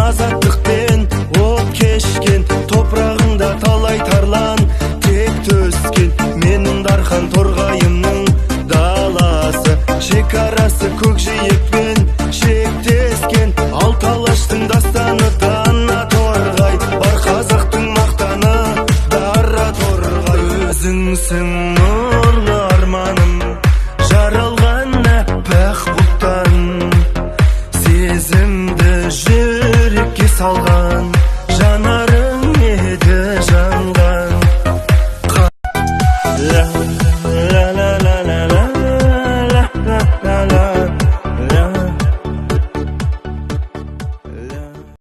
азаттықпен от кешкен, топырағында талай тарлан тек төскен. Менің Дархан торғайымның даласы, шекарасы көкжиекпен шектескен. Алты алаштың дастаны дана торғай, бар қазақтың мақтаны дара торғай. Өзіңсің нұрлы арманым, жаралған әппақ бұлттарым, сезімді жүрекке салған.